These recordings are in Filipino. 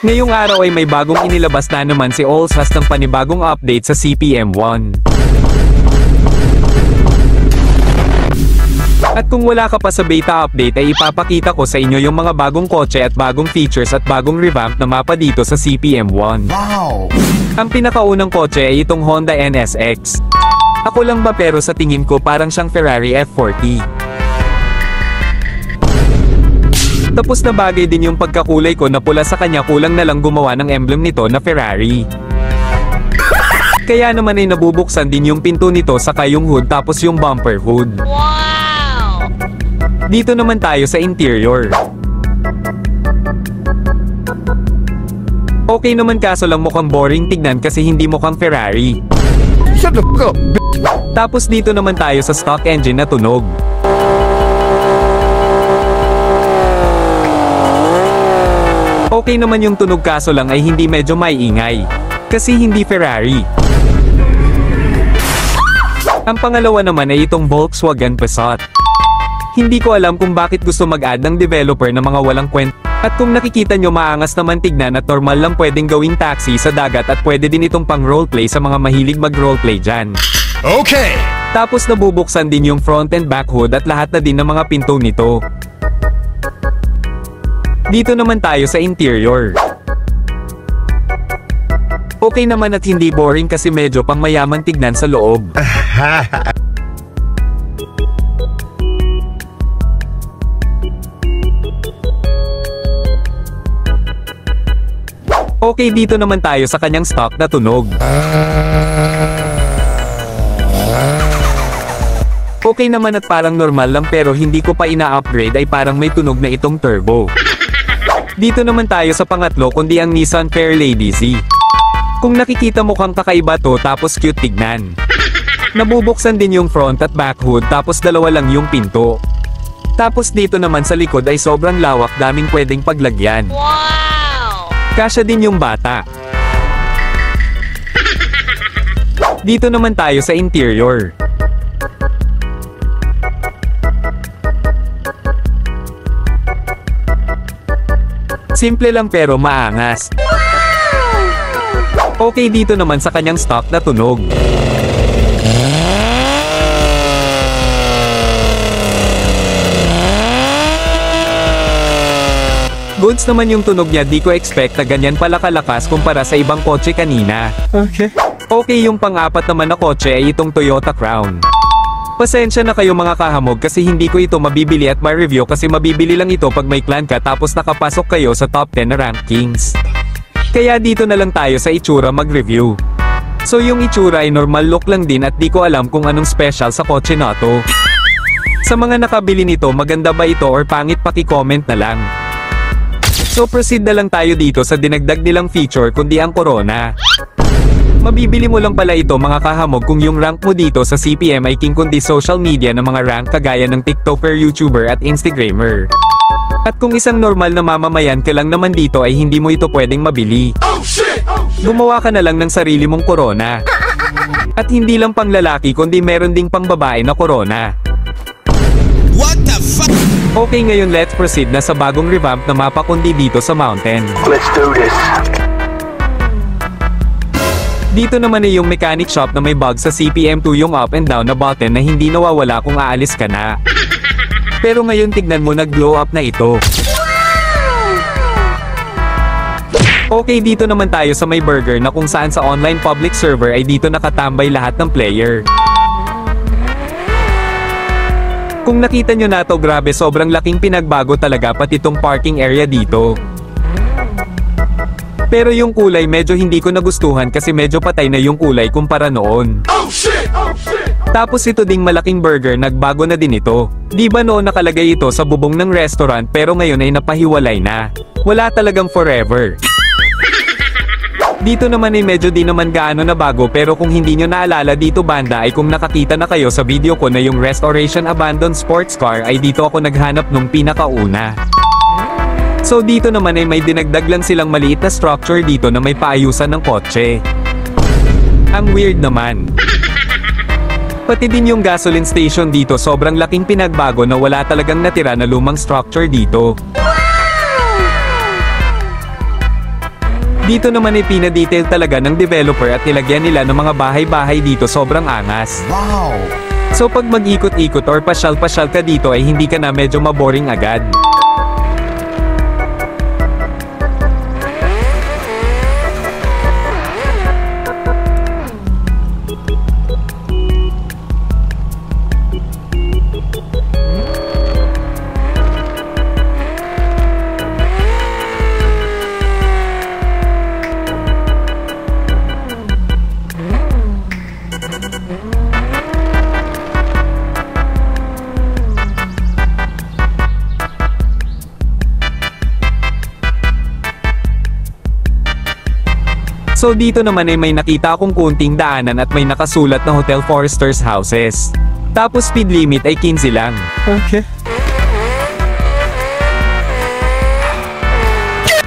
Ngayong araw ay may bagong inilabas na naman si Allsas ng panibagong update sa CPM1. At kung wala ka pa sa beta update ay ipapakita ko sa inyo yung mga bagong kotse at bagong features at bagong revamp na mapa dito sa CPM1. Wow! Ang pinakaunang kotse ay itong Honda NSX. Ako lang ba pero sa tingin ko parang siyang Ferrari F40. Tapos na bagay din yung pagkakulay ko na pula sa kanya, kulang na lang gumawa ng emblem nito na Ferrari. Kaya naman ay nabubuksan din yung pinto nito saka yung hood tapos yung bumper hood. Wow! Dito naman tayo sa interior. Okay naman kaso lang mukhang boring tignan kasi hindi mukhang Ferrari. Shut the fuck up! Tapos dito naman tayo sa stock engine na tunog. Okay naman yung tunog kaso lang ay hindi medyo maiingay. Kasi hindi Ferrari. Ang pangalawa naman ay itong Volkswagen Passat. Hindi ko alam kung bakit gusto mag-add ng developer ng mga walang kwenta. At kung nakikita nyo maangas naman tignan at normal lang pwedeng gawing taxi sa dagat at pwede din itong pang roleplay sa mga mahilig mag-roleplay dyan. Okay! Tapos nabubuksan din yung front and back hood at lahat na din ng mga pinto nito. Dito naman tayo sa interior. Okay naman at hindi boring kasi medyo pang mayaman tignan sa loob. Okay, dito naman tayo sa kanyang stock na tunog. Okay naman at parang normal lang pero hindi ko pa ina-upgrade ay parang may tunog na itong turbo. Dito naman tayo sa pangatlo kundi ang Nissan Fairlady Z. Kung nakikita mukhang kakaiba to tapos cute tignan. Nabubuksan din yung front at back hood tapos dalawa lang yung pinto. Tapos dito naman sa likod ay sobrang lawak, daming pwedeng paglagyan. Wow! Kasya din yung bata. Dito naman tayo sa interior. Simple lang pero maangas. Okay, dito naman sa kanyang stock na tunog. Goods naman yung tunog niya, di ko expect na ganyan pala kalakas kumpara sa ibang kotse kanina. Okay, yung pang-apat naman na kotse ay itong Toyota Crown. Pasensya na kayo mga kahamog kasi hindi ko ito mabibili at ma-review kasi mabibili lang ito pag may clan ka tapos nakapasok kayo sa top 10 na rankings. Kaya dito na lang tayo sa itsura mag-review. So yung itsura ay normal look lang din at di ko alam kung anong special sa kotse na to. Sa mga nakabili nito, maganda ba ito or pangit, paki-comment na lang. So proceed na lang tayo dito sa dinagdag nilang feature kundi ang Corona. Mabibili mo lang pala ito mga kahamog kung yung rank mo dito sa CPM ay king kundi social media ng mga rank kagaya ng TikToker, YouTuber at Instagrammer. At kung isang normal na mamamayan ka lang naman dito ay hindi mo ito pwedeng mabili. Gumawa ka na lang ng sarili mong Corona. At hindi lang pang lalaki kundi meron ding pang babae na Corona. What the fuck? Okay, ngayon let's proceed na sa bagong revamp na mapa kundi dito sa mountain. Let's do this. Dito naman ay yung mechanic shop na may bug sa CPM2, yung up and down na button na hindi nawawala kung aalis ka na. Pero ngayon tignan mo, nag-glow up na ito. Okay, dito naman tayo sa may burger na kung saan sa online public server ay dito nakatambay lahat ng player. Kung nakita nyo na to, grabe sobrang laking pinagbago talaga pati itong parking area dito. Pero yung kulay medyo hindi ko nagustuhan kasi medyo patay na yung kulay kumpara noon. Oh shit! Oh shit! Tapos ito ding malaking burger, nagbago na din ito. Di ba noon nakalagay ito sa bubong ng restaurant pero ngayon ay napahiwalay na. Wala talagang forever. Dito naman ay medyo di naman gaano na bago pero kung hindi nyo naalala dito banda ay kung nakakita na kayo sa video ko na yung Restoration Abandoned Sports Car ay dito ako naghanap nung pinakauna. So dito naman ay may dinagdag lang silang maliit na structure dito na may paayusan ng kotse. Ang weird naman. Pati din yung gasoline station dito sobrang laking pinagbago na wala talagang natira na lumang structure dito. Dito naman ay pinadetail talaga ng developer at nilagyan nila ng mga bahay-bahay dito sobrang angas. Wow. So pag mag-ikot-ikot or pasyal-pasyal ka dito ay hindi ka na medyo maboring agad. So dito naman ay may nakita akong kunting daanan at may nakasulat na Hotel Forester's Houses. Tapos speed limit ay 15 lang. Okay.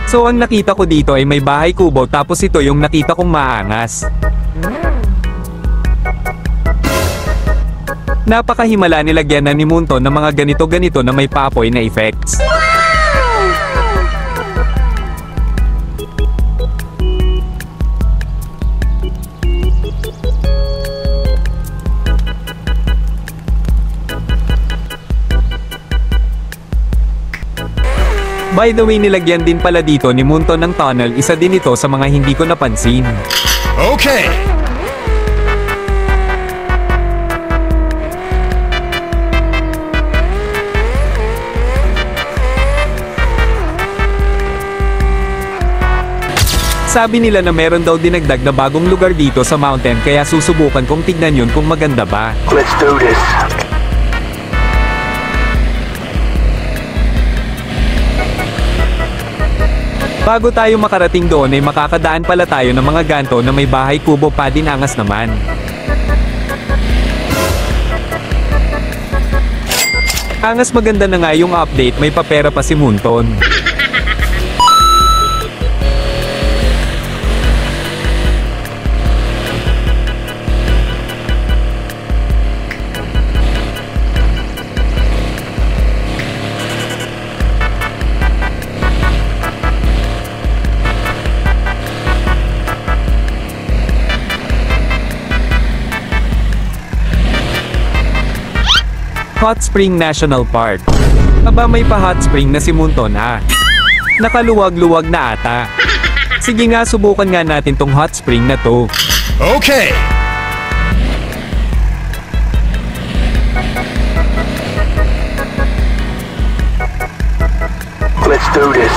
So ang nakita ko dito ay may bahay kubo tapos ito yung nakita kong maangas. Napakahimala nilagyan na ni Munton ng mga ganito-ganito na may paapoy na effects. By the way, nilagyan din pala dito ni Munton ng tunnel, isa din ito sa mga hindi ko napansin. Okay. Sabi nila na meron daw dinagdag na bagong lugar dito sa mountain kaya susubukan kong tignan yun kung maganda ba. Let's do this. Bago tayo makarating doon ay makakadaan pala tayo ng mga ganto na may bahay kubo pa din angas naman. Angas maganda na nga yung update, may papera pa si Munton. Hot Spring National Park. Aba may pa hot spring na si Munton ah. Nakaluwag-luwag na ata. Sige nga subukan nga natin tong hot spring na to. Okay. Let's do this.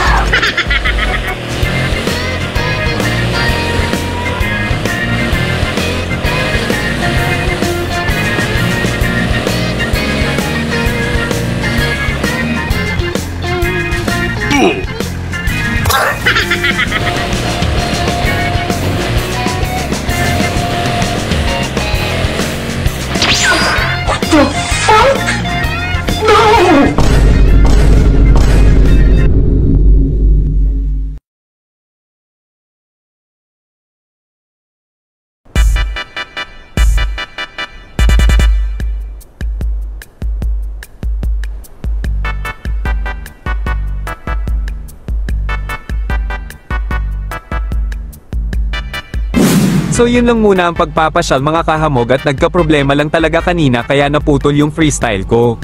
So yun lang muna ang pagpapasyal mga kahamog at nagka-problema lang talaga kanina kaya naputol yung freestyle ko.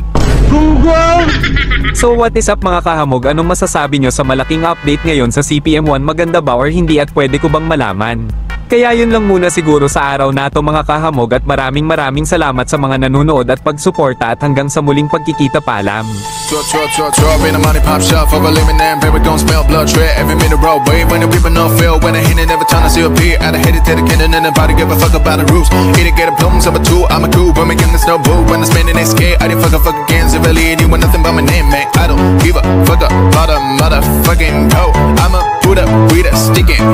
So what is up mga kahamog, anong masasabi nyo sa malaking update ngayon sa CPM1, maganda ba or hindi at pwede ko bang malaman? Kaya yun lang muna siguro sa araw na to mga kahamog at maraming salamat sa mga nanonood at pagsuporta at hanggang sa muling pagkikita paalam. Drop in a money pop shop for a lemon and baby gon' smell blood tread every minute road wave when the people no feel when I hit it every time I see a peer I hit it to the kid and nobody give a fuck about the rules hit it get a plums I'm a two I'm a cool but me getting no boo when I'm spending they scared I didn't fuck again so really anyone nothing but my name man I don't give a fuck about a motherfucking hoe I'ma put up with a sticking